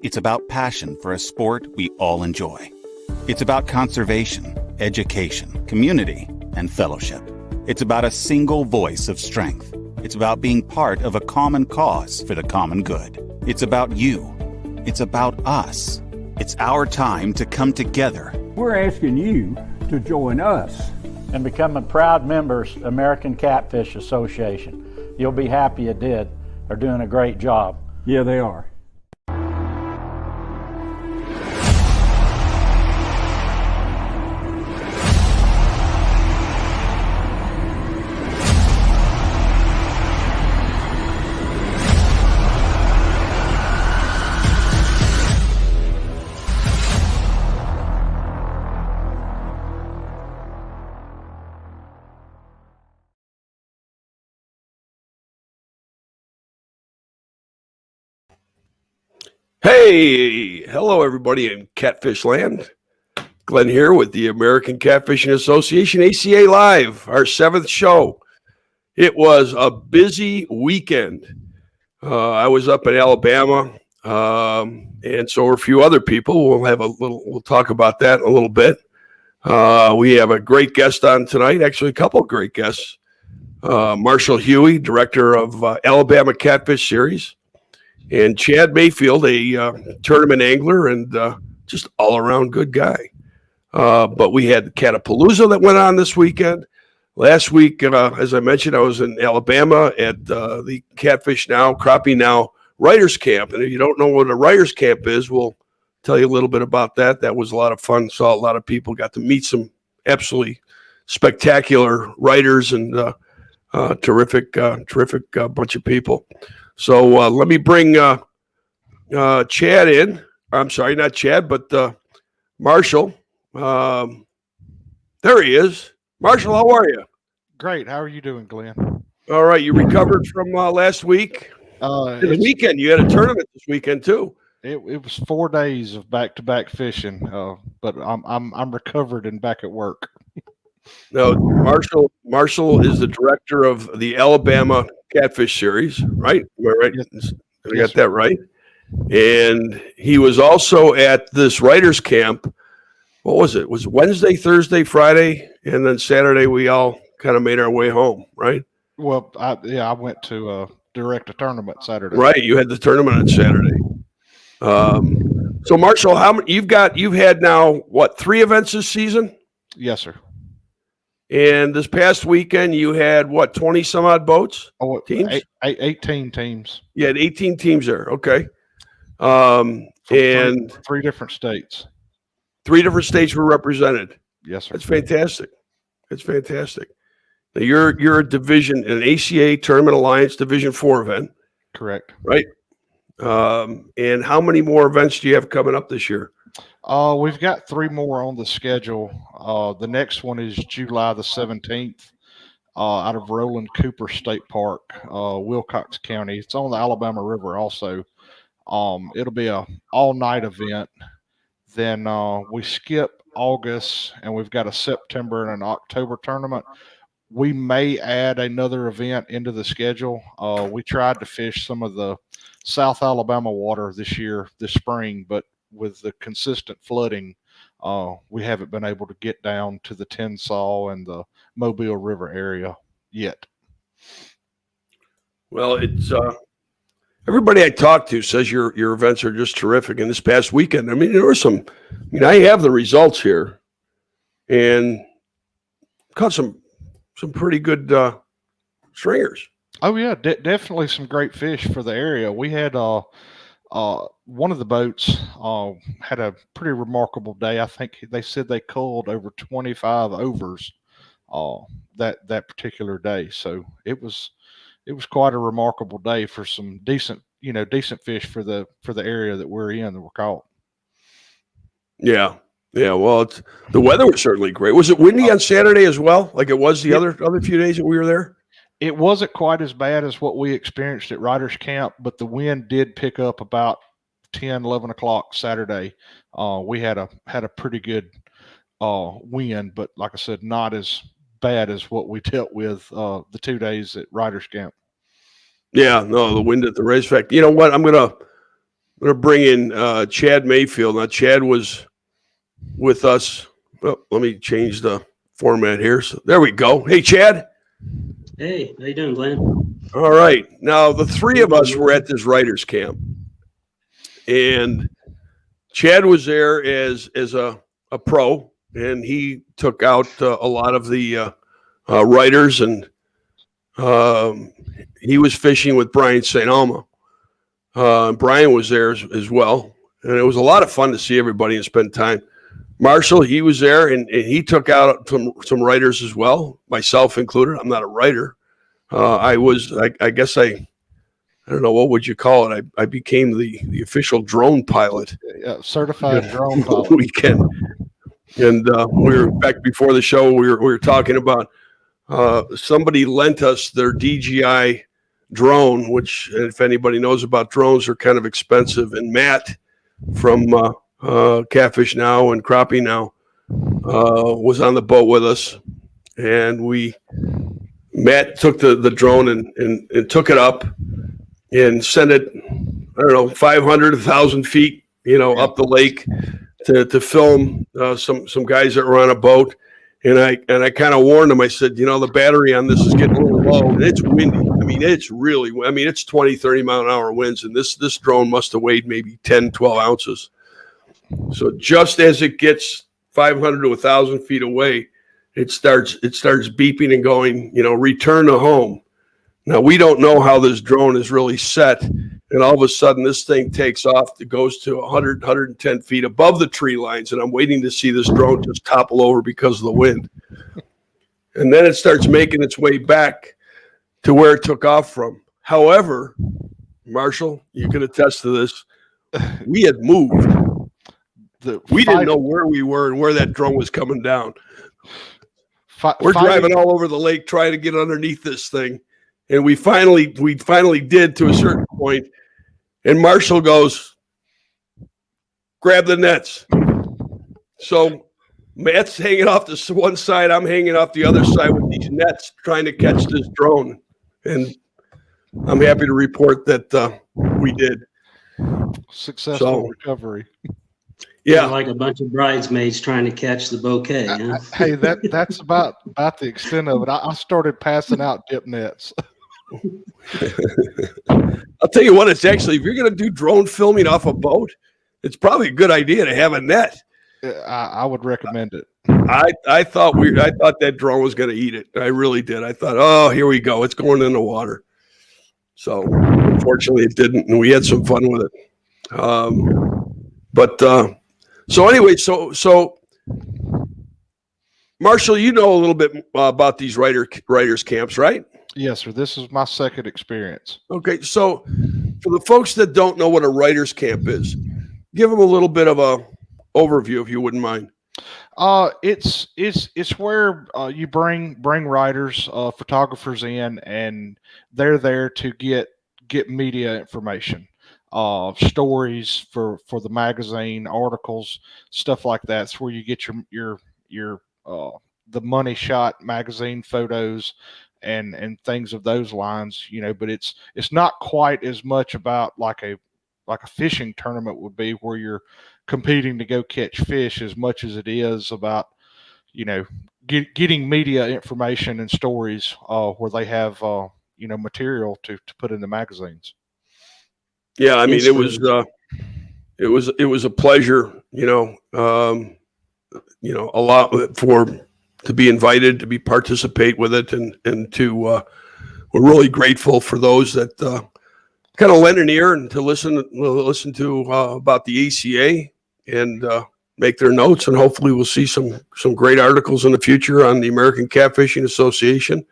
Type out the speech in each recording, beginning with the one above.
It's about passion for a sport we all enjoy. It's about conservation, education, community, and fellowship. It's about a single voice of strength. It's about being part of a common cause for the common good. It's about you. It's about us. It's our time to come together. We're asking you to join us and becoming proud members of American Catfish Association. You'll be happy you did. They're doing a great job. Yeah, they are. Hey, hello everybody in Catfish Land. Glenn here with the American Catfishing Association, ACA Live, our 7th show. It was a busy weekend. I was up in Alabama, and so were a few other people. We'll talk about that in a little bit. We have a great guest on tonight, actually a couple of great guests. Marshall Huey, director of Alabama Catfish Series. And Chad Mayfield, a tournament angler and just all-around good guy. But we had the Catapalooza that went on this weekend. Last week, as I mentioned, I was in Alabama at the Catfish Now, Crappie Now Writers Camp. And if you don't know what a Writers Camp is, we'll tell you a little bit about that. That was a lot of fun. Saw a lot of people, got to meet some absolutely spectacular writers and terrific bunch of people. So let me bring Chad in. I'm sorry, not Chad, but Marshall. There he is. Marshall, how are you? Great. How are you doing, Glenn? All right. You recovered from last week? The weekend. You had a tournament this weekend, too. It was 4 days of back-to-back fishing, but I'm recovered and back at work. No, Marshall is the director of the Alabama Catfish Series, right? Am I right? Yes. I got that right. And he was also at this writers camp. What was it? It was Wednesday, Thursday, Friday, and then Saturday we all kind of made our way home, right? Well, I went to direct a tournament Saturday. Right, you had the tournament on Saturday. So Marshall, you've had now what, 3 events this season? Yes, sir. And this past weekend, you had, what, 20 some odd boats? Teams? 18 teams. You had 18 teams there. Okay. From And three different states. 3 different states were represented. Yes, sir. That's fantastic. That's fantastic. Now you're a division, an ACA Tournament Alliance Division 4 event. Correct. Right. And how many more events do you have coming up this year? We've got 3 more on the schedule. The next one is July the 17th out of Roland Cooper State Park, Wilcox County. It's on the Alabama River also. It'll be a all-night event. Then we skip August, and we've got a September and an October tournament. We may add another event into the schedule. We tried to fish some of the South Alabama water this spring, but with the consistent flooding, we haven't been able to get down to the Tensas and the Mobile River area yet. Well, it's everybody I talk to says your events are just terrific. And this past weekend, I mean, there were some. I mean, I have the results here, and caught some pretty good stringers. Oh yeah, definitely some great fish for the area. We had one of the boats had a pretty remarkable day. I think they said they culled over 25 overs that particular day. So it was quite a remarkable day for some decent fish for the area that we're in that were caught. Yeah. Well, the weather was certainly great. Was it windy on Saturday as well, like it was the other few days that we were there? It wasn't quite as bad as what we experienced at Riders Camp, but the wind did pick up about 10, 11 o'clock Saturday. We had a pretty good wind, but like I said, not as bad as what we dealt with the 2 days at Riders Camp. Yeah, no, the wind at the racetrack. You know what? I'm gonna going to bring in Chad Mayfield. Now, Chad was with us. Well, let me change the format here. So there we go. Hey, Chad. Hey, how you doing, Glenn? All right. Now, the three of us were at this writers camp, and Chad was there as a pro, and he took out a lot of the writers, and he was fishing with Brian St. Alma. Brian was there as well, and it was a lot of fun to see everybody and spend time. Marshall, he was there, and he took out some writers as well, myself included. I'm not a writer. I don't know, what would you call it? I became the official drone pilot. Yeah, certified drone pilot. Weekend. And we were back before the show. We were talking about somebody lent us their DJI drone, which, if anybody knows about drones, are kind of expensive. And Matt from Catfish Now and Crappie Now was on the boat with us, and Matt took the drone and took it up and sent it, I don't know, 500, 1,000 feet, up the lake to film some guys that were on a boat. And I kind of warned them. I said, the battery on this is getting a little low, and it's windy. It's 20, 30 mile an hour winds, and this drone must have weighed maybe 10, 12 ounces. So just as it gets 500 to 1,000 feet away, it starts beeping and going, return to home. Now, we don't know how this drone is really set, and all of a sudden this thing takes off. It goes to 100, 110 feet above the tree lines, and I'm waiting to see this drone just topple over because of the wind. And then it starts making its way back to where it took off from. However, Marshall, you can attest to this, we had moved. We didn't know where we were and where that drone was coming down. We're driving all over the lake trying to get underneath this thing. And we finally did to a certain point. And Marshall goes, grab the nets. So Matt's hanging off the one side. I'm hanging off the other side with these nets trying to catch this drone. And I'm happy to report that we did. Successful recovery. Yeah, like a bunch of bridesmaids trying to catch the bouquet. Huh? Hey, that's about the extent of it. I started passing out dip nets. I'll tell you what, it's actually, if you're going to do drone filming off a boat, it's probably a good idea to have a net. I would recommend it. I thought that drone was going to eat it. I really did. I thought, oh, here we go. It's going in the water. So unfortunately it didn't, and we had some fun with it. So anyway, so Marshall, you know a little bit about these writers camps, right? Yes, sir. This is my second experience. Okay, so for the folks that don't know what a writers camp is, give them a little bit of a overview, if you wouldn't mind. It's where you bring writers, photographers in, and they're there to get media information. Stories for the magazine, articles, stuff like that. It's where you get your the money shot magazine photos and things of those lines, but it's not quite as much about like a fishing tournament would be, where you're competing to go catch fish, as much as it is about, getting media information and stories where they have, material to put in the magazines. Yeah, I mean, it was a pleasure, a lot to be invited to participate with it, and to we're really grateful for those that kind of lend an ear and to listen to about the ACA and make their notes, and hopefully we'll see some great articles in the future on the American Catfishing Association,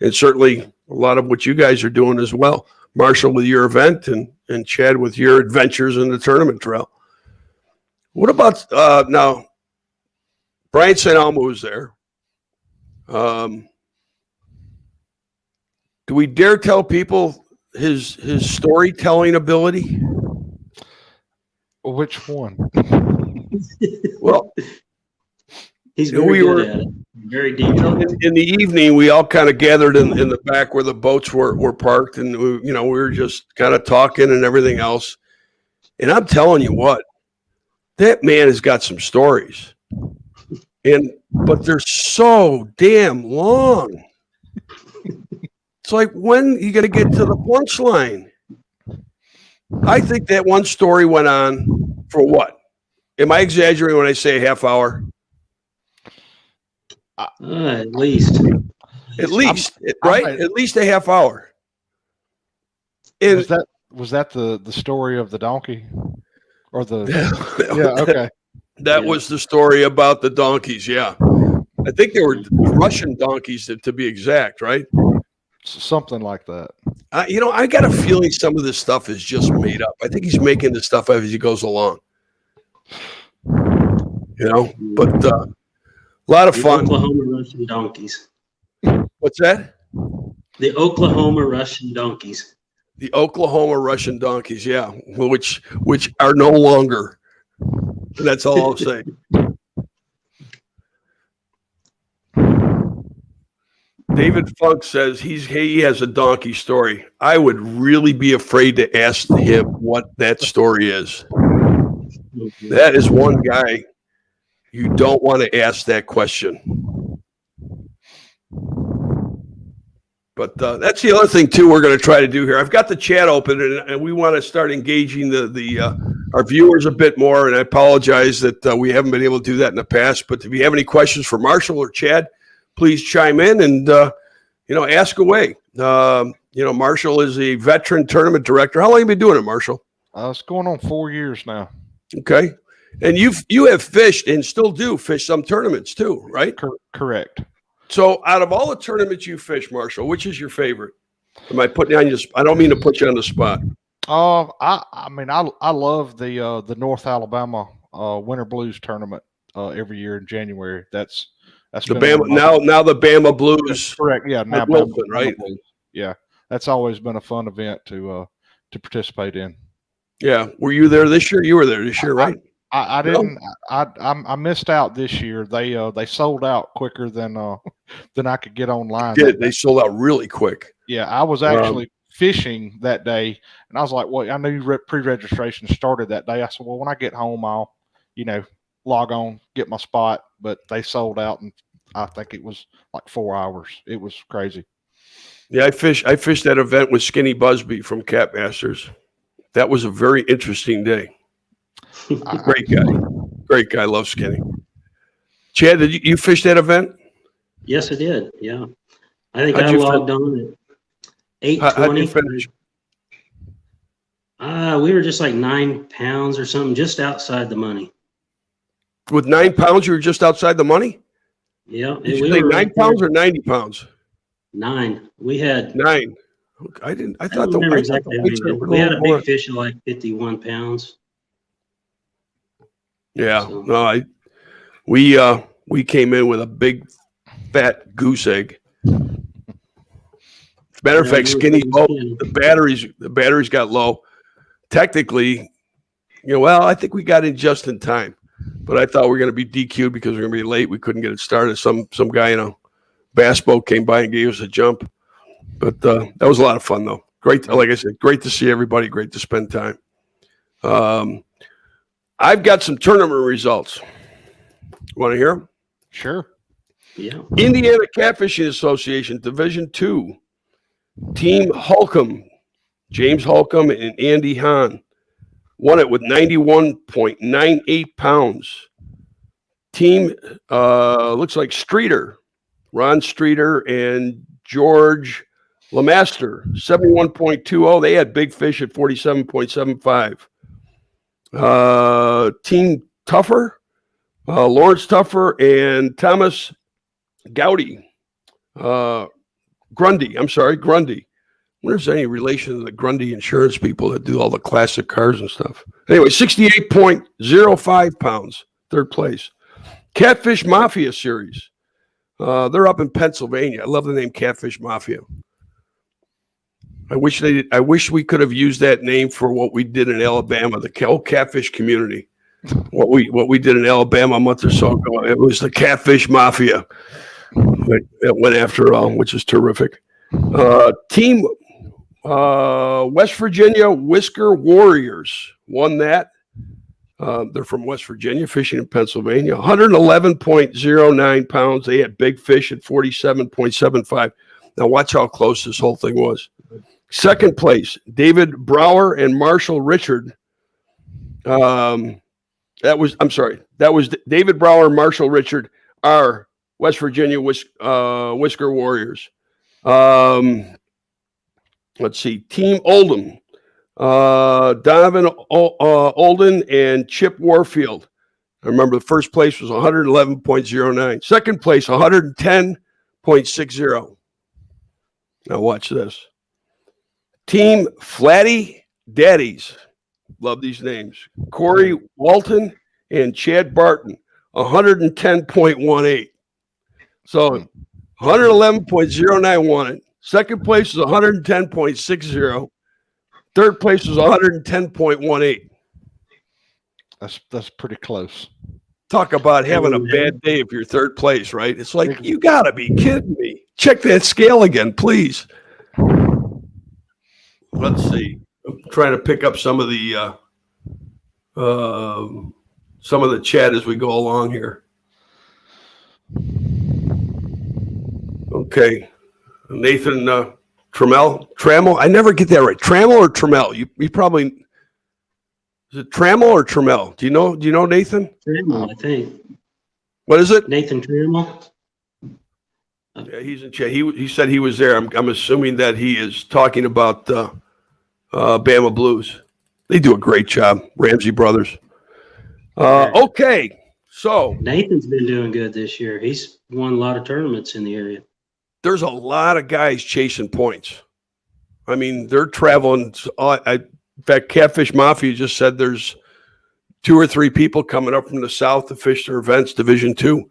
and certainly a lot of what you guys are doing as well. Marshall with your event, and Chad with your adventures in the tournament trail. What about now? Brian St. Alma was there. Do we dare tell people his storytelling ability? Which one? Well, he's very good at it. Very detailed. In the evening, we all kind of gathered in the back where the boats were parked, and we were just kind of talking and everything else. And I'm telling you what, that man has got some stories. But they're so damn long. It's like, when are you going to get to the punchline? I think that one story went on for what? Am I exaggerating when I say a half hour? At least. Right? At least a half hour. And was that the story of the donkey? Or the okay. That was the story about the donkeys, yeah. I think they were Russian donkeys to be exact, right? Something like that. I got a feeling some of this stuff is just made up. I think he's making this stuff up as he goes along. But a lot of fun. Oklahoma Russian donkeys. What's that? The Oklahoma Russian donkeys. The Oklahoma Russian donkeys, yeah, which are no longer. That's all I'll say. David Funk says he has a donkey story. I would really be afraid to ask him what that story is. That is one guy you don't want to ask that question. But that's the other thing too we're going to try to do here. I've got the chat open, and we want to start engaging our viewers a bit more. And I apologize that we haven't been able to do that in the past. But if you have any questions for Marshall or Chad, please chime in and ask away. Marshall is a veteran tournament director. How long have you been doing it, Marshall? It's going on 4 years now. Okay, and you have fished and still do fish some tournaments too, right? Correct. So, out of all the tournaments you fish, Marshall, which is your favorite? Am I putting you on your? I don't mean to put you on the spot. I love the North Alabama Winter Blues tournament every year in January. That's the Bama now the Bama Blues. That's correct. Yeah, now Wilson, right? Blues. Yeah, that's always been a fun event to participate in. Yeah, were you there this year? You were there this year, right? I didn't. I missed out this year. They sold out quicker than I could get online. They sold out really quick. Yeah, I was actually fishing that day, and I was like, "Well, I knew pre-registration started that day." I said, "Well, when I get home, I'll, log on, get my spot." But they sold out, and I think it was like 4 hours. It was crazy. Yeah, I fished that event with Skinny Busby from Cat Masters. That was a very interesting day. Great guy. Love Skinny. Chad, did you fish that event? Yes, I did. Yeah, I think I logged on at 8:20. How'd you finish? We were just like 9 pounds or something, just outside the money. With 9 pounds, you were just outside the money? Yeah. Did you say 9 pounds or 90 pounds? 9. We had 9. I thought the weights we had a big fish of like 51 pounds. Yeah, so. No, we came in with a big fat goose egg. As a matter of fact, Skinny, the batteries got low. Technically, I think we got in just in time, but I thought we were going to be DQ'd because we were going to be late. We couldn't get it started. Some guy in a bass boat came by and gave us a jump, but that was a lot of fun though. Great, like I said, great to see everybody. Great to spend time. I've got some tournament results. Want to hear them? Sure. Yeah. Indiana Catfishing Association, Division II. Team Holcomb, James Holcomb and Andy Hahn, won it with 91.98 pounds. Team looks like Streeter, Ron Streeter and George Lemaster, 71.20. They had big fish at 47.75. Team Tuffer, Lawrence Tuffer and Thomas Gowdy, Grundy. I wonder if there's any relation to the Grundy insurance people that do all the classic cars and stuff. Anyway, 68.05 pounds, third place. Catfish Mafia Series. They're up in Pennsylvania. I love the name Catfish Mafia. I wish we could have used that name for what we did in Alabama, the whole catfish community. What we did in Alabama a month or so ago, it was the Catfish Mafia. It went after it all, which is terrific. Team West Virginia Whisker Warriors won that. They're from West Virginia, fishing in Pennsylvania. 111.09 pounds. They had big fish at 47.75. Now watch how close this whole thing was. Second place, David Brower and Marshall Richard. That was David Brower and Marshall Richard are West Virginia Whisker Warriors. Let's see, Team Oldham. Donovan Olden and Chip Warfield. I remember the first place was 111.09. Second place, 110.60. Now watch this. Team Flatty Daddies. Love these names. Corey Walton and Chad Barton, 110.18. So 111.09 won it. Second place was 110.60. Third place was 110.18. That's pretty close. Talk about having a bad day if you're third place, right? It's like, you got to be kidding me. Check that scale again, please. Let's see. I'm trying to pick up some of the chat as we go along here. Okay. Nathan Trammell. I never get that right. Trammell or Trammell? You probably, is it Trammell or Trammell? Do you know, Nathan? Trammell, I think. What is it? Nathan Trammell. Yeah, he's in chat. He said he was there. I'm assuming that he is talking about Bama Blues. They do a great job, Ramsey brothers. Okay, so Nathan's been doing good this year. He's won a lot of tournaments in the area. there's a lot of guys chasing points. I mean, they're traveling. In fact, Catfish Mafia just said there's 2 or 3 people coming up from the south to fish their events, Division II,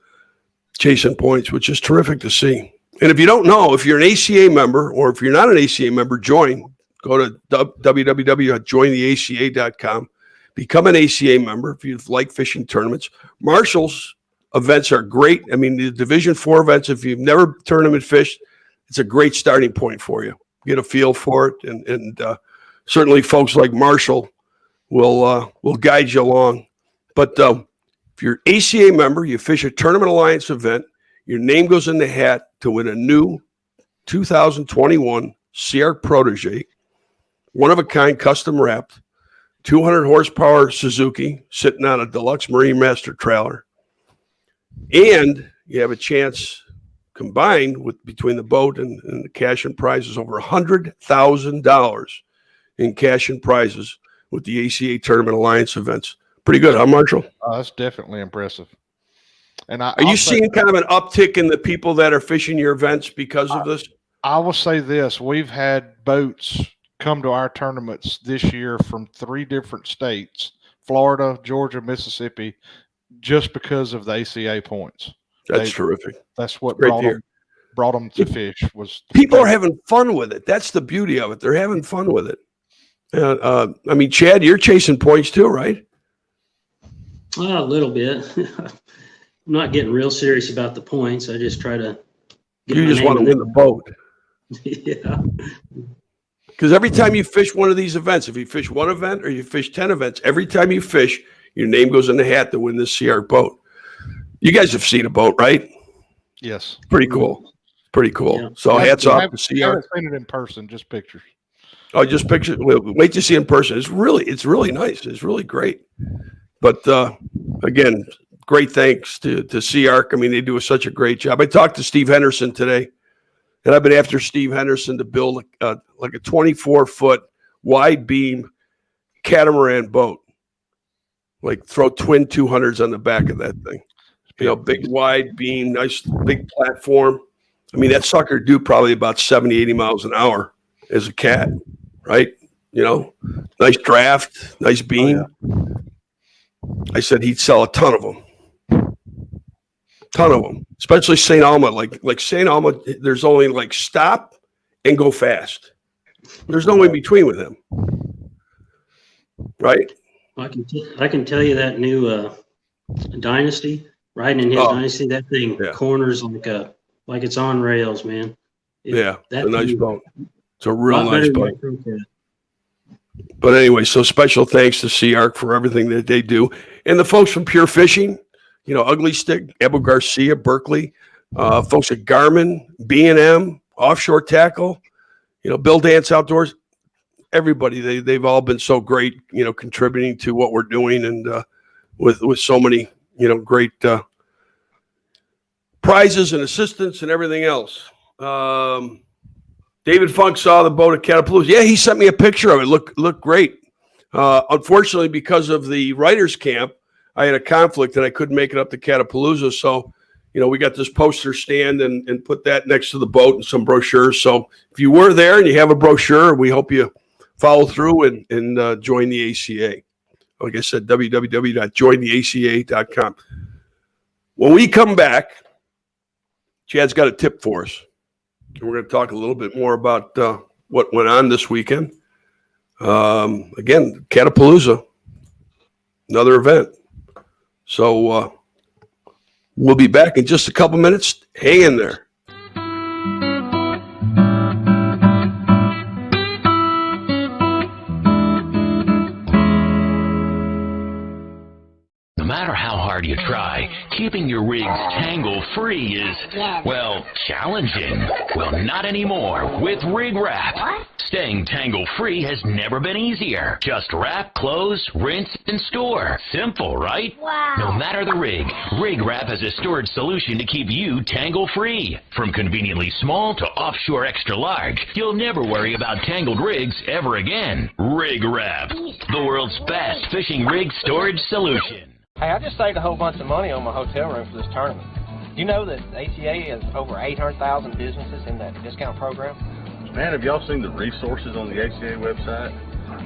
chasing points, which is terrific to see. And if you don't know, if you're an ACA member or if you're not an ACA member, join. Go to www.jointheaca.com. Become an ACA member if you like fishing tournaments. Marshall's events are great. I mean, the Division IV events, if you've never tournament fished, it's a great starting point for you. Get a feel for it. And certainly folks like Marshall will guide you along. But if you're an ACA member, you fish a Tournament Alliance event, your name goes in the hat to win a new 2021 CR Protege, one-of-a-kind, custom-wrapped, 200 horsepower Suzuki sitting on a deluxe Marine Master trailer. And you have a chance combined with between the boat and the cash and prizes over $100,000 in cash and prizes with the ACA Tournament Alliance events. Pretty good, huh, Marshall? That's definitely impressive. And are you seeing kind of an uptick in the people that are fishing your events because of this? I will say this. We've had boats come to our tournaments this year from 3 different states, Florida, Georgia, Mississippi, just because of the ACA points. That's terrific. That's what brought them to fish. People are having fun with it. That's the beauty of it. They're having fun with it. I mean, Chad, you're chasing points too, right? A little bit. I'm not getting real serious about the points. I just try to. You just want to win the boat. Yeah. Because every time you fish one of these events, if you fish one event or you fish 10 events, every time you fish, your name goes in the hat to win this CR boat. You guys have seen a boat, right? Yes. Pretty cool. Pretty cool. Yeah. So hats off to CR. I haven't seen it in person, just pictures. Oh, just pictures. Wait to see it in person. It's really nice. It's really great. But again, great thanks to CR. I mean, they do such a great job. I talked to Steve Henderson today, and I've been after Steve Henderson to build like a 24-foot wide beam catamaran boat. Like throw twin 200s on the back of that thing. You know, big wide beam, nice big platform. I mean, that sucker do probably about 70, 80 miles an hour as a cat, right? You know, nice draft, nice beam. Oh, yeah. I said he'd sell a ton of them. Ton of them, especially St. Alma. Like St. Alma, there's only like stop and go fast. There's no in between with him, right? I can tell you that new Dynasty, riding in his Dynasty, that thing corners like it's on rails, man. That's a nice boat. It's a real Lot nice better than bike. my Pro Cat. But anyway, so special thanks to Sea Arc for everything that they do. And the folks from Pure Fishing, Ugly Stick, Abu Garcia, Berkeley, folks at Garmin, B&M, Offshore Tackle, Bill Dance Outdoors, everybody, they've all been so great, contributing to what we're doing, and with so many, great prizes and assistance and everything else. David Funk saw the boat at Catapalooza. Yeah, he sent me a picture of it. Looked great. Unfortunately, because of the writers' camp, I had a conflict and I couldn't make it up to Catapalooza. So, we got this poster stand and put that next to the boat and some brochures. So if you were there and you have a brochure, we hope you follow through and join the ACA. Like I said, www.jointheaca.com. When we come back, Chad's got a tip for us. We're going to talk a little bit more about what went on this weekend. Again, Catapalooza, another event. So we'll be back in just a couple minutes. Hang in there. No matter how hard you try, keeping your rigs tangle-free is, well, challenging. Well, not anymore with Rig Wrap. Staying tangle-free has never been easier. Just wrap, close, rinse, and store. Simple, right? Wow. No matter the rig, Rig Wrap has a storage solution to keep you tangle-free. From conveniently small to offshore extra large, you'll never worry about tangled rigs ever again. Rig Wrap, the world's best fishing rig storage solution. Hey, I just saved a whole bunch of money on my hotel room for this tournament. Do you know that ACA has over 800,000 businesses in that discount program? Man, have y'all seen the resources on the ACA website?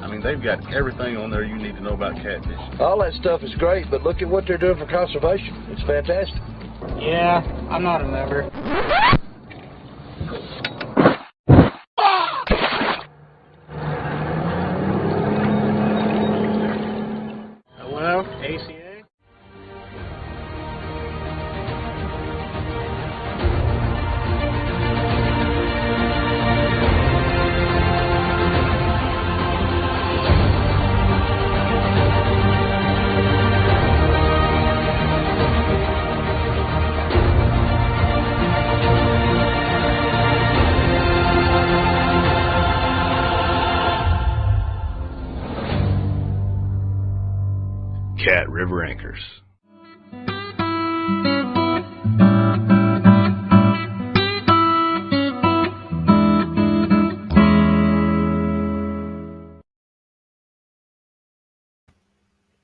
I mean, they've got everything on there you need to know about catfish. All that stuff is great, but look at what they're doing for conservation. It's fantastic. Yeah, I'm not a member. Hello, ACA? Cat River Anchors.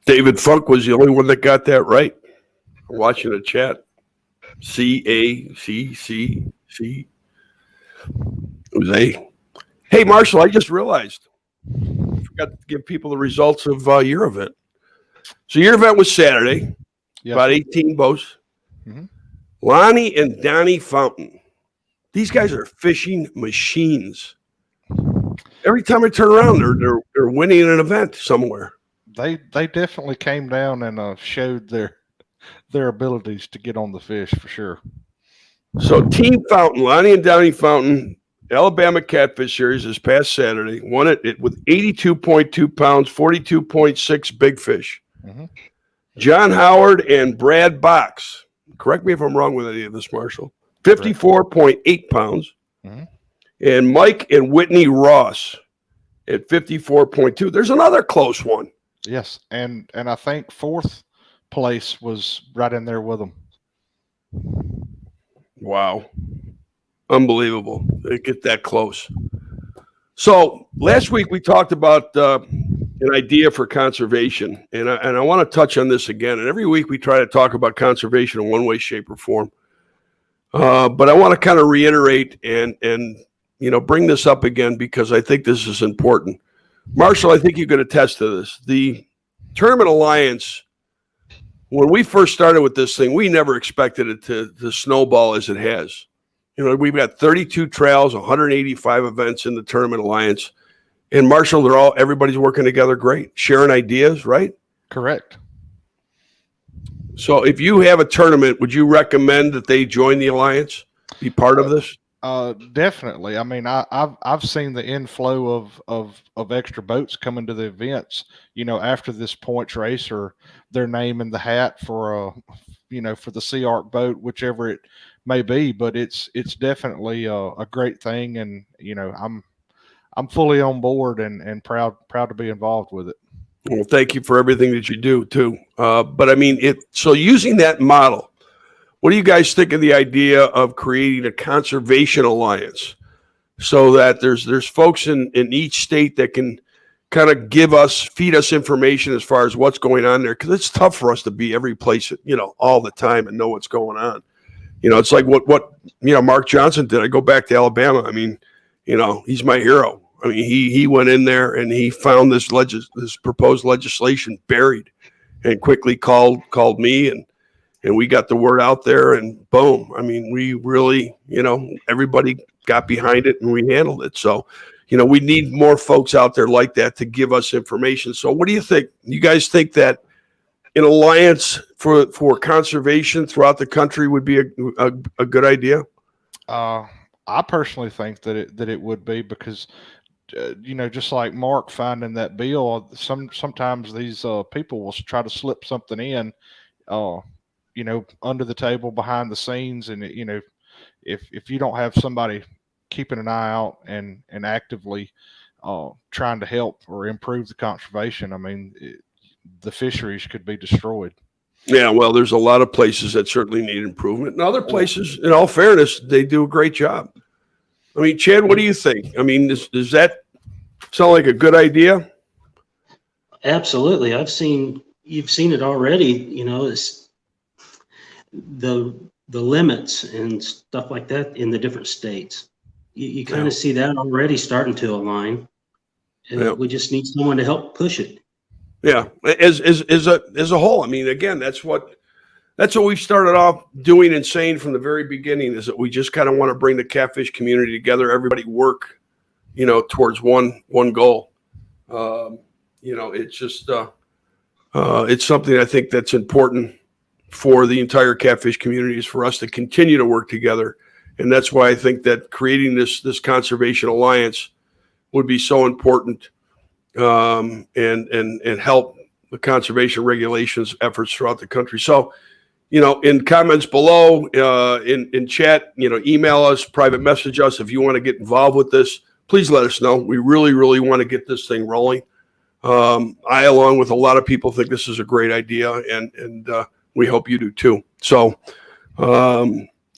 David Funk was the only one that got that right. I'm watching the chat. C-A-C-C-C. It was A. Hey, Marshall, I just realized. I forgot to give people the results of your event. So your event was Saturday, about 18 boats. Mm-hmm. Lonnie and Donnie Fountain. These guys are fishing machines. Every time I turn around, they're winning an event somewhere. They definitely came down and showed their abilities to get on the fish for sure. So Team Fountain, Lonnie and Donnie Fountain, Alabama Catfish Series this past Saturday, won it with 82.2 pounds, 42.6 big fish. Mm-hmm. John Howard and Brad Box, correct me if I'm wrong with any of this, Marshall, 54.8 pounds. Mm-hmm. And Mike and Whitney Ross at 54.2. There's another close one. Yes, and I think fourth place was right in there with them. Wow. Unbelievable. They get that close. So last week we talked about an idea for conservation, and I want to touch on this again. And every week we try to talk about conservation in one way, shape, or form. But I want to kind of reiterate and bring this up again because I think this is important. Marshall, I think you could attest to this. The Tournament Alliance, when we first started with this thing, we never expected it to snowball as it has. We've got 32 trails, 185 events in the Tournament Alliance. And Marshall, everybody's working together great, sharing ideas, right? Correct. So if you have a tournament, would you recommend that they join the Alliance, be part of this? Definitely. I mean, I've seen the inflow of extra boats coming to the events. After this points race or their name in the hat for for the Sea Arc boat, whichever it may be. But it's definitely a great thing, and I'm fully on board and proud to be involved with it. Well, thank you for everything that you do too. But I mean, so using that model, what do you guys think of the idea of creating a conservation alliance so that there's folks in each state that can kind of feed us information as far as what's going on there? Because it's tough for us to be every place, all the time and know what's going on. It's like what Mark Johnson did. I go back to Alabama. I mean, he's my hero. I mean, he went in there and he found this proposed legislation buried, and quickly called me and we got the word out there, and boom. I mean, we really, everybody got behind it and we handled it. So, we need more folks out there like that to give us information. So what do you think? You guys think that an alliance for conservation throughout the country would be a good idea? I personally think that it would be, because just like Mark finding that bill, sometimes these people will try to slip something in, under the table, behind the scenes, and if you don't have somebody keeping an eye out and actively trying to help or improve the conservation, I mean, the fisheries could be destroyed. Yeah, well, there's a lot of places that certainly need improvement, and other places, in all fairness, they do a great job. I mean, Chad, what do you think? I mean, does that sound like a good idea? Absolutely. You've seen it already. It's the limits and stuff like that in the different states. You kind of see that already starting to align, and we just need someone to help push it. Yeah, as a whole. I mean, again, that's what we've started off doing and saying from the very beginning, is that we just kind of want to bring the catfish community together. Everybody work, towards one goal. It's just it's something I think that's important for the entire catfish community, is for us to continue to work together. And that's why I think that creating this conservation alliance would be so important, and help the conservation regulations efforts throughout the country. So, in comments below, in chat, email us, private message us if you want to get involved with this. Please let us know. We really, really want to get this thing rolling. I, along with a lot of people, think this is a great idea, and we hope you do too. So,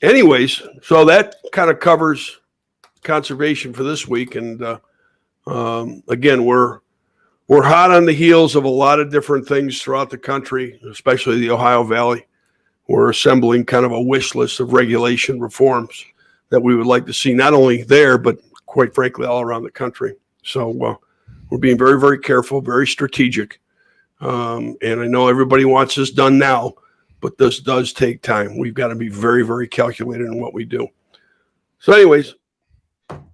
anyways, so that kind of covers conservation for this week. And again, we're hot on the heels of a lot of different things throughout the country, especially the Ohio Valley. We're assembling kind of a wish list of regulation reforms that we would like to see, not only there, but quite frankly, all around the country. So we're being very, very careful, very strategic. And I know everybody wants this done now, but this does take time. We've got to be very, very calculated in what we do. So anyways,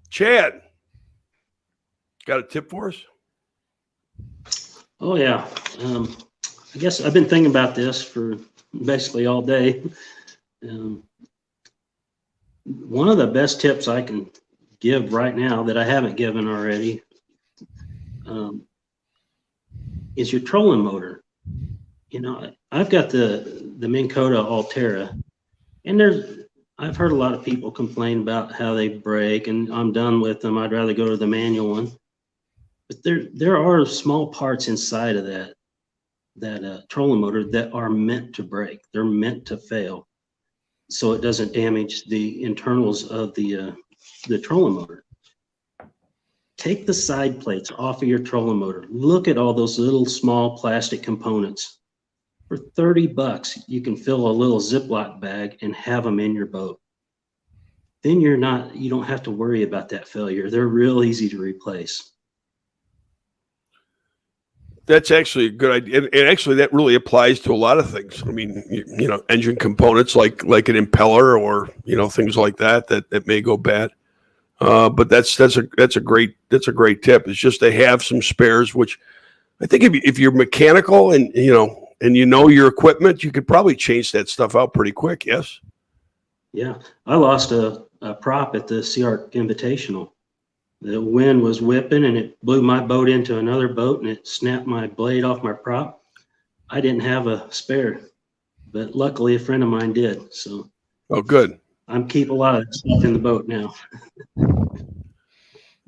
Chad, got a tip for us? Oh, yeah. I guess I've been thinking about this for basically all day. One of the best tips I can give right now that I haven't given already is your trolling motor. I've got the Minn Kota Altera, and I've heard a lot of people complain about how they break, and I'm done with them. I'd rather go to the manual one. But there are small parts inside of that trolling motor that are meant to break. They're meant to fail, so it doesn't damage the internals of the trolling motor. Take the side plates off of your trolling motor. Look at all those little small plastic components. For $30, you can fill a little Ziploc bag and have them in your boat. Then you don't have to worry about that failure. They're real easy to replace. That's actually a good idea. And actually, that really applies to a lot of things. I mean, engine components like an impeller or, things like that may go bad. But that's a great tip. It's just to have some spares, which I think if you're mechanical and your equipment, you could probably change that stuff out pretty quick. Yes. Yeah, I lost a prop at the Sea Arc Invitational. The wind was whipping and it blew my boat into another boat and it snapped my blade off my prop. I didn't have a spare, but luckily a friend of mine did. So, oh, good. I'm keep a lot of stuff in the boat now.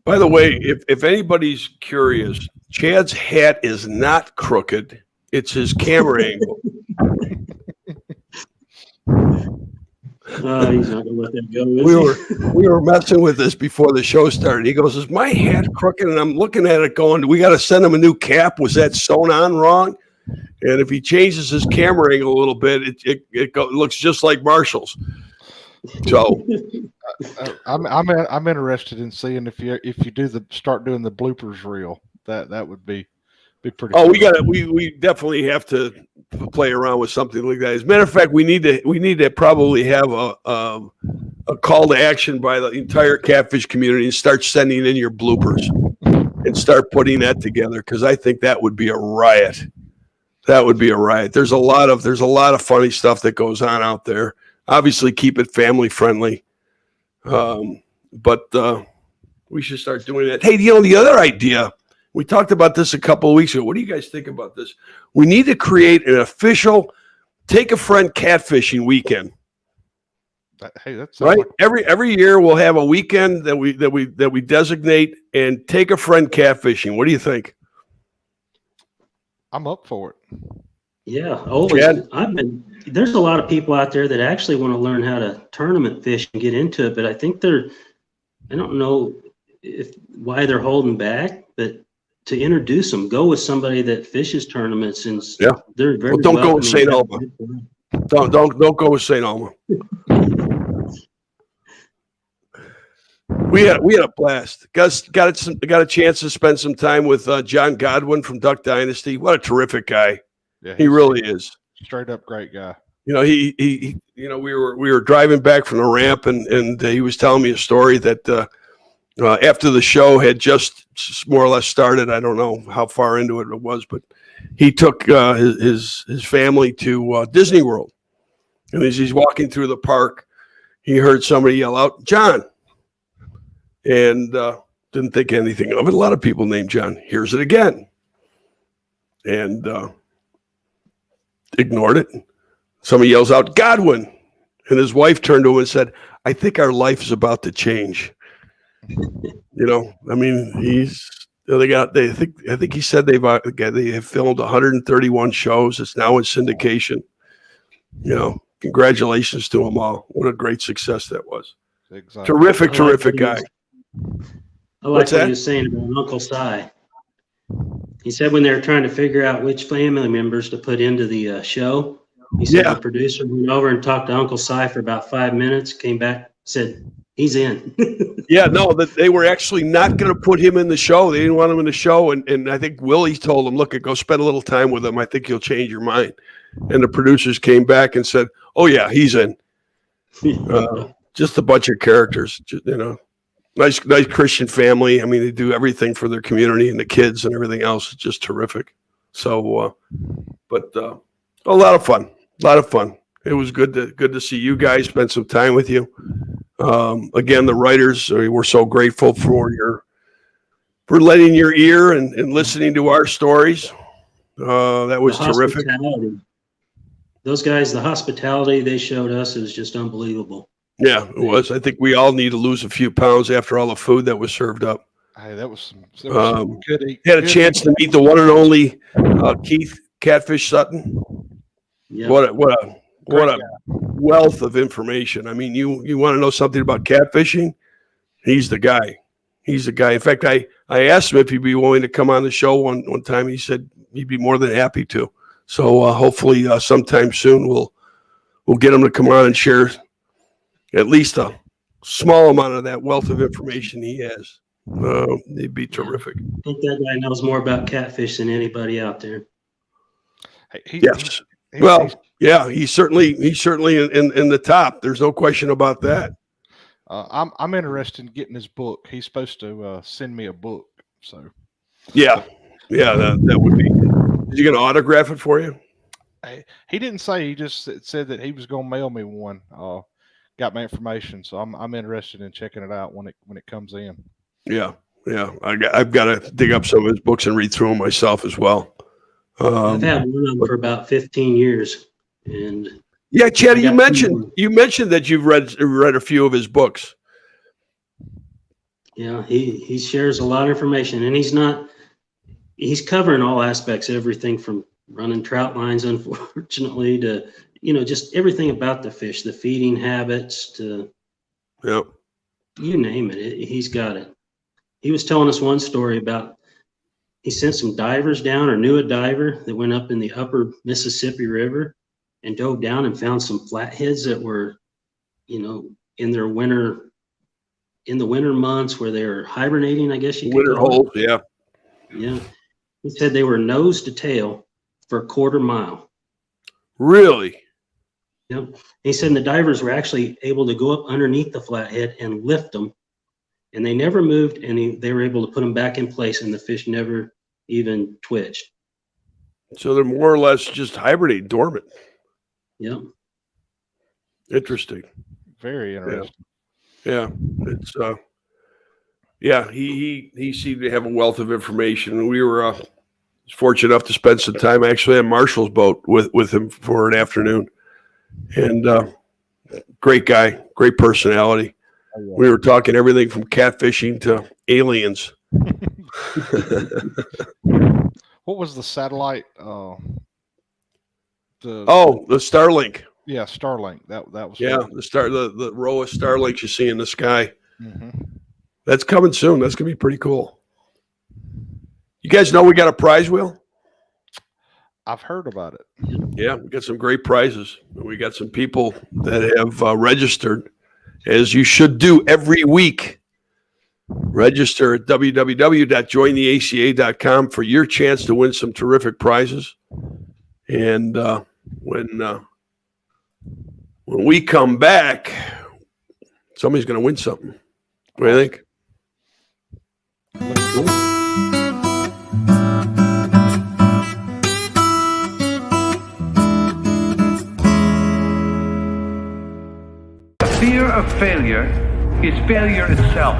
By the way, if anybody's curious, Chad's hat is not crooked. It's his camera angle. He's not gonna let that go. We were messing with this before the show started. He goes, "Is my hat crooked?" And I'm looking at it, going, "We got to send him a new cap. Was that sewn on wrong?" And if he changes his camera angle a little bit, it looks just like Marshall's. So I'm interested in seeing if you start doing the bloopers reel. That would be pretty. Oh, cool. we definitely have to play around with something like that. As a matter of fact, we need to probably have a call to action by the entire catfish community and start sending in your bloopers and start putting that together, because I think that would be a riot. That would be a riot. There's a lot of funny stuff that goes on out there. Obviously, keep it family friendly, but we should start doing that. Hey, the other idea, we talked about this a couple of weeks ago. What do you guys think about this? We need to create an official Take a Friend catfishing weekend. Hey, that's right. Every year we'll have a weekend that we designate and Take a Friend catfishing. What do you think? I'm up for it. Yeah, always. There's a lot of people out there that actually want to learn how to tournament fish and get into it, but I think I don't know why they're holding back, but to introduce them, go with somebody that fishes tournaments, and they're very. Well, don't go with St. Elmo. Don't go with St. Elmo. We had a blast. Got a chance to spend some time with John Godwin from Duck Dynasty. What a terrific guy. Yeah, he really is. Straight up great guy. We were driving back from the ramp, and he was telling me a story that after the show had just more or less started. I don't know how far into it was, but he took his family to Disney World, and as he's walking through the park, he heard somebody yell out, "John!" and didn't think anything of it. A lot of people named John. Hears it again, and ignored it. Somebody yells out, "Godwin!" and his wife turned to him and said, "I think our life is about to change." I mean, I think he said they have filmed 131 shows. It's now in syndication. Congratulations to them all. What a great success that was. Exactly. Terrific guy. I like what he was saying about Uncle Si. He said when they were trying to figure out which family members to put into the show, he said the producer went over and talked to Uncle Si for about 5 minutes, came back, said, "He's in." That they were actually not going to put him in the show. They didn't want him in the show. And I think Willie told him, "Look, go spend a little time with him. I think you'll change your mind." And the producers came back and said, "Oh, yeah, he's in." Just a bunch of characters, nice Christian family. I mean, they do everything for their community and the kids and everything else. It's just terrific. So, but a lot of fun. It was good to see you guys, spend some time with you. Again, the writers, we're so grateful for lending your ear and listening to our stories. That was terrific. Those guys, the hospitality they showed us, it was just unbelievable. Yeah, it was. I think we all need to lose a few pounds after all the food that was served up. Hey, that was some good. Had a chance to meet the one and only Keith Catfish Sutton. Yeah. What a wealth of information. I mean, you want to know something about catfishing? He's the guy. In fact, I asked him if he'd be willing to come on the show one time. He said he'd be more than happy to. So hopefully sometime soon we'll get him to come on and share at least a small amount of that wealth of information he has. It'd be terrific. I think that guy knows more about catfish than anybody out there. Yes. He's certainly in the top. There's no question about that. I'm interested in getting his book. He's supposed to send me a book. So that would be. Is he going to autograph it for you? He didn't say. He just said that he was going to mail me one. got my information, so I'm interested in checking it out when it comes in. Yeah. I've got to dig up some of his books and read through them myself as well. I've had one of them for about 15 years, and yeah, Chad, you mentioned that you've read a few of his books. Yeah, he shares a lot of information, and he's covering all aspects, everything from running trout lines, unfortunately, to just everything about the fish, the feeding habits, to you name it. He's got it. He was telling us one story about he sent some divers down, or knew a diver that went up in the upper Mississippi River and dove down and found some flatheads that were, in the winter months where they were hibernating, I guess you could winter holes. Yeah. Yeah. He said they were nose to tail for a quarter mile. Really? Yep. He said the divers were actually able to go up underneath the flathead and lift them, and they never moved, and they were able to put them back in place, and the fish never even twitched. So they're more or less just hibernating, dormant. Yep. Interesting. Very interesting. Yeah. It's he seemed to have a wealth of information. We were fortunate enough to spend some time actually on Marshall's boat with him for an afternoon. And great guy, great personality. Oh, yeah. We were talking everything from catfishing to aliens. What was the satellite? The Starlink. Yeah, Starlink. That was the row of Starlinks you see in the sky. Mm-hmm. That's coming soon. That's gonna be pretty cool. You guys know we got a prize wheel? I've heard about it. Yeah, we got some great prizes. We got some people that have registered, as you should do every week. Register at www.jointheaca.com for your chance to win some terrific prizes. And when we come back, somebody's going to win something. What do you think? Fear of failure is failure itself.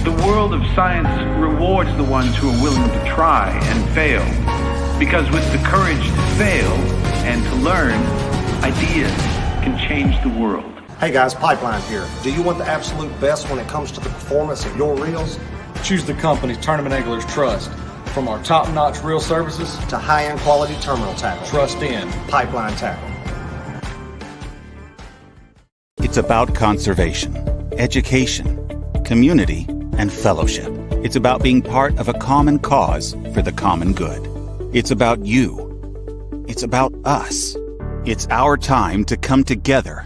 The world of science rewards the ones who are willing to try and fail, because with the courage to fail and to learn, ideas can change the world. Hey guys, Pipeline here. Do you want the absolute best when it comes to the performance of your reels? Choose the company Tournament Anglers trust. From our top-notch reel services to high-end quality terminal tackle. Trust in Pipeline Tackle. It's about conservation, education, community, and fellowship. It's about being part of a common cause for the common good. It's about you. It's about us. It's our time to come together.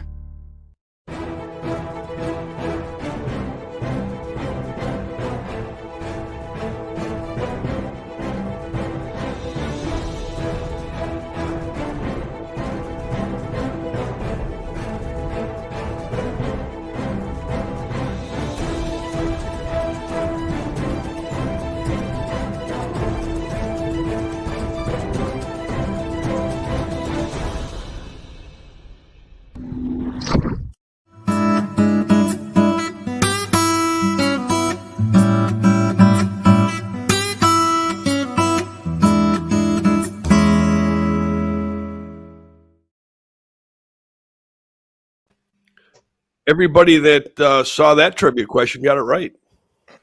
Everybody that saw that trivia question got it right.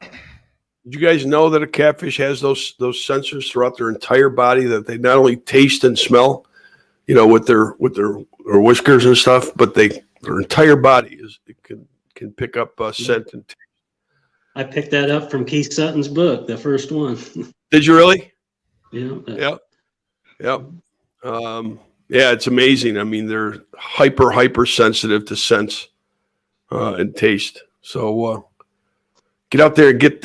Did you guys know that a catfish has those sensors throughout their entire body that they not only taste and smell, with their whiskers and stuff, but their entire body can pick up scent and taste. I picked that up from Keith Sutton's book, the first one. Did you really? Yeah. Yeah. Yeah, it's amazing. I mean, they're hyper sensitive to scents and taste. So get out there and get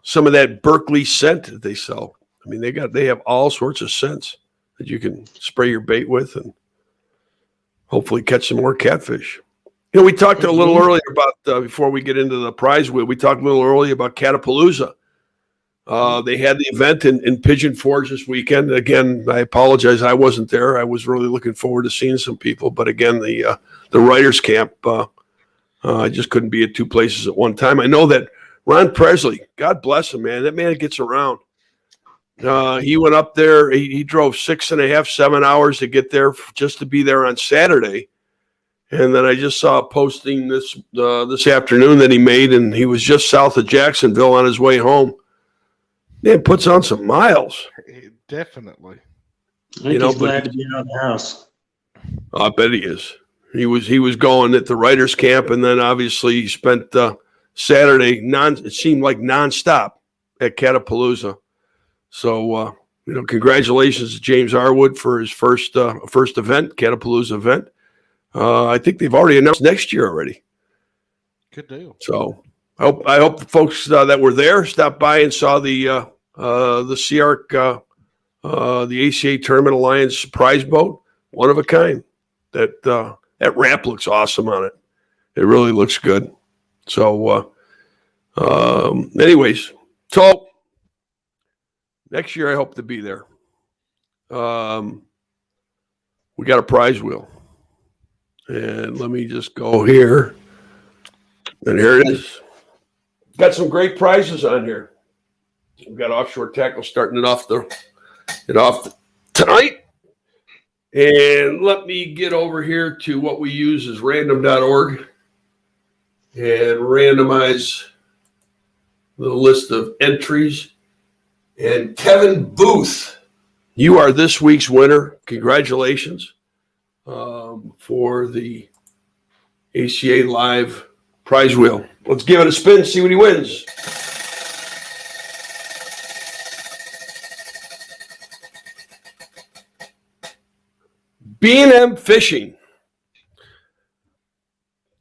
some of that Berkeley scent that they sell. I mean, they have all sorts of scents that you can spray your bait with and hopefully catch some more catfish. We talked a little earlier about, before we get into the prize wheel, we talked a little earlier about Catapalooza. They had the event in Pigeon Forge this weekend. Again, I apologize, I wasn't there. I was really looking forward to seeing some people, but again, the writers' camp, I just couldn't be at two places at one time. I know that Ron Presley, God bless him, man. That man gets around. He went up there. He drove 6.5, 7 hours to get there just to be there on Saturday. And then I just saw a posting this afternoon that he made, and he was just south of Jacksonville on his way home. Man, puts on some miles. Definitely. I think he's glad to be out of the house. I bet he is. He was going at the writers' camp, and then obviously he spent Saturday it seemed like nonstop at Catapalooza. So congratulations to James Arwood for his first event, Catapalooza event. I think they've already announced next year already. Good deal. So I hope the folks that were there stopped by and saw the SEARC, the ACA Tournament Alliance prize boat, one of a kind. That ramp looks awesome on it. It really looks good. So, anyways, so next year I hope to be there. We got a prize wheel, and let me just go here, and here it is. Got some great prizes on here. We've got offshore tackle starting it off tonight. And let me get over here to what we use as random.org and randomize the list of entries. And Kevin Booth, you are this week's winner. Congratulations for the ACA Live prize wheel. Let's give it a spin, see what he wins. B&M Fishing.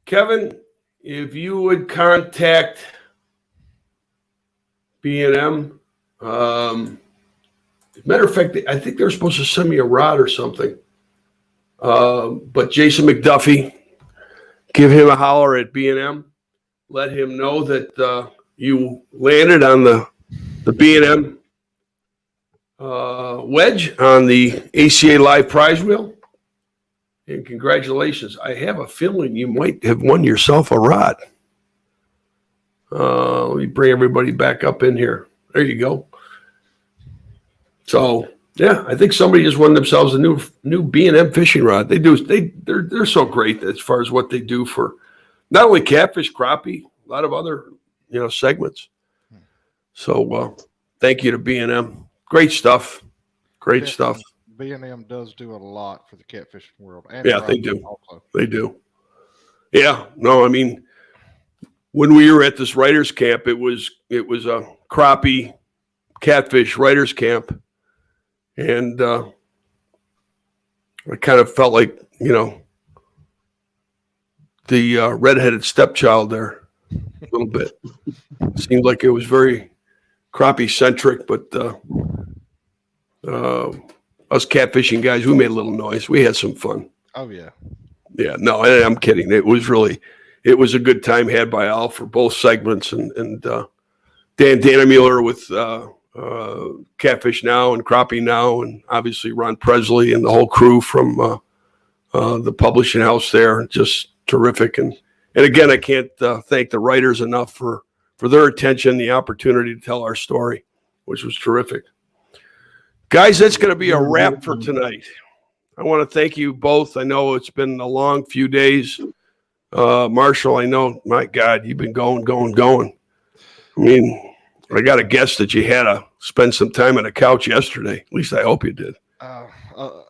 Kevin, if you would contact B&M, matter of fact, I think they're supposed to send me a rod or something. But Jason McDuffie, give him a holler at B&M. Let him know that you landed on the B&M wedge on the ACA Live prize wheel. And congratulations. I have a feeling you might have won yourself a rod. Let me bring everybody back up in here. There you go. So, yeah, I think somebody just won themselves a new B&M fishing rod. They're so great as far as what they do for not only catfish, crappie, a lot of other segments. So, thank you to B&M. Great stuff. Great stuff. B&M does do a lot for the catfishing world. And yeah, they do. Also. They do. Yeah. No, I mean, when we were at this writers camp, it was a crappie catfish writers camp. And I kind of felt like, the redheaded stepchild there a little bit. It seemed like it was very crappie centric, but us catfishing guys, we made a little noise. We had some fun. Oh, yeah. Yeah, no, I'm kidding. It was a good time had by all for both segments. And Dan Dannemuller with Catfish Now and Crappie Now, and obviously Ron Presley and the whole crew from the publishing house there. Just terrific. And again, I can't thank the writers enough for their attention, the opportunity to tell our story, which was terrific. Guys, that's going to be a wrap for tonight. I want to thank you both. I know it's been a long few days. Marshall, I know, my God, you've been going. I mean, I got to guess that you had to spend some time on the couch yesterday. At least I hope you did.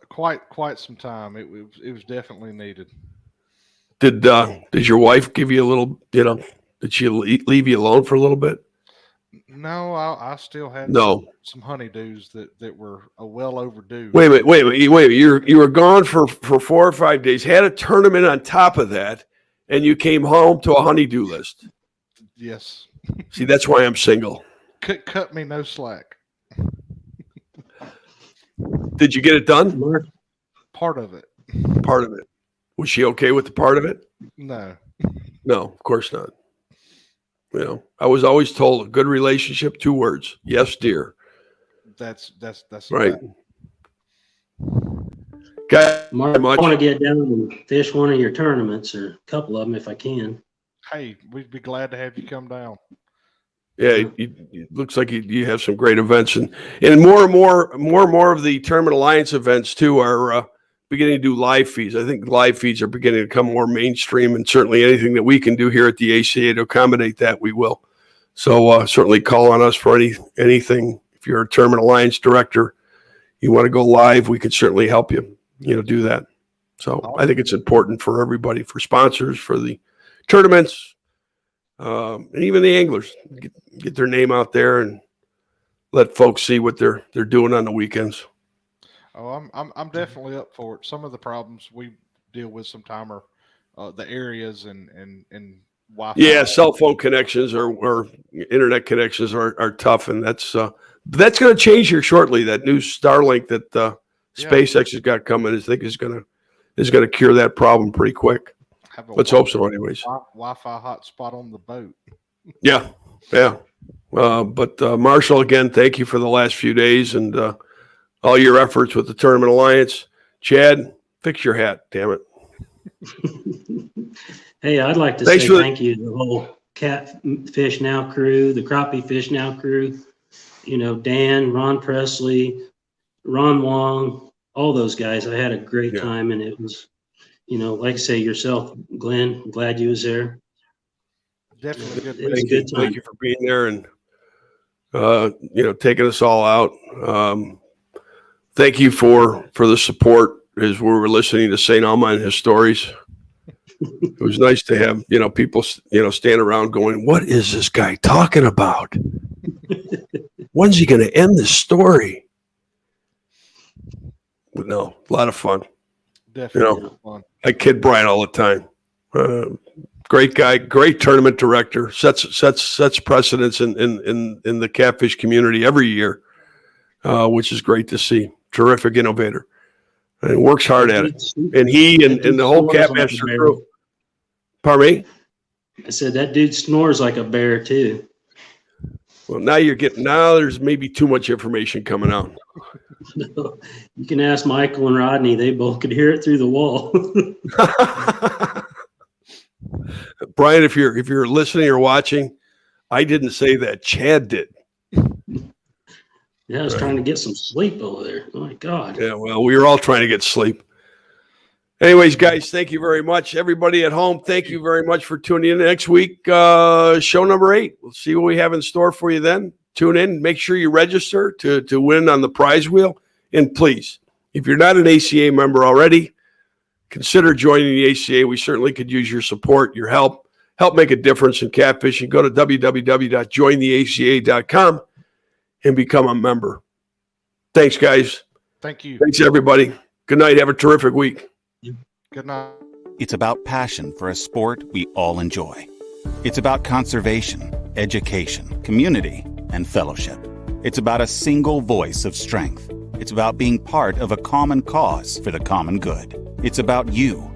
Quite some time. It was definitely needed. Did your wife give you a little, did she leave you alone for a little bit? No, I still had some honeydews that were well overdue. Wait a minute. You were gone for 4 or 5 days, had a tournament on top of that, and you came home to a honeydew list. Yes. See, that's why I'm single. Cut me no slack. Did you get it done? Part of it. Part of it. Was she okay with the part of it? No. No, of course not. You know, I was always told a good relationship, 2 words. Yes, dear. That's right. Guys, Mark, I want to get down and fish one of your tournaments, or a couple of them if I can. Hey, we'd be glad to have you come down. Yeah, it looks like you have some great events, and more and more of the Tournament Alliance events too are beginning to do live feeds. I think live feeds are beginning to become more mainstream, and certainly anything that we can do here at the ACA to accommodate that, we will. So certainly call on us for anything. If you're a Tournament Alliance director, you want to go live, we can certainly help you. Do that. So I think it's important for everybody, for sponsors, for the tournaments, and even the anglers, get their name out there and let folks see what they're doing on the weekends. Oh, I'm definitely up for it. Some of the problems we deal with sometimes are the areas and Wi-Fi. Yeah, cell phone connections or internet connections are tough, and that's going to change here shortly. That new Starlink that SpaceX has got coming, I think is going to cure that problem pretty quick. Let's hope so, anyways. Wi-Fi hotspot on the boat. Yeah. But Marshall, again, thank you for the last few days and all your efforts with the Tournament Alliance. Chad, fix your hat, damn it. Hey, I'd like to say thank you to the whole Catfish Now crew, the Crappie Fish Now crew. Dan, Ron Presley, Ron Wong, all those guys. I had a great time, and it was, like I say, yourself, Glenn, glad you was there. Definitely good. It was a good time. Thank you for being there and, taking us all out. Thank you for the support as we were listening to St. Alma and his stories. It was nice to have, people, stand around going, what is this guy talking about? When's he going to end this story? But no, a lot of fun. Definitely fun. I kid Brian all the time. Great guy, great tournament director, sets precedents in the catfish community every year, which is great to see. Terrific innovator. And works hard at it. And he and the whole Catmaster crew. Pardon me? I said that dude snores like a bear too. Well, now there's maybe too much information coming out. You can ask Michael and Rodney. They both could hear it through the wall. Brian, if you're listening or watching, I didn't say that. Chad did. Yeah, I was trying to get some sleep over there. Oh my God. Yeah, well, we were all trying to get sleep. Anyways, guys, thank you very much. Everybody at home, thank you very much for tuning in. Next week, show number 8. We'll see what we have in store for you then. Tune in. Make sure you register to win on the prize wheel. And please, if you're not an ACA member already, consider joining the ACA. We certainly could use your support, your help make a difference in catfishing. Go to www.jointheaca.com and become a member. Thanks, guys. Thank you. Thanks, everybody. Good night. Have a terrific week. Good night. It's about passion for a sport we all enjoy. It's about conservation, education, community, and fellowship. It's about a single voice of strength. It's about being part of a common cause for the common good. It's about you.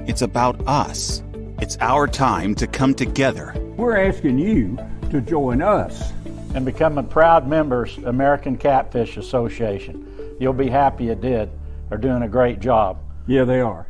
It's about us. It's our time to come together. We're asking you to join us and become a proud members American Catfish Association. You'll be happy you did. They're doing a great job. Yeah, they are.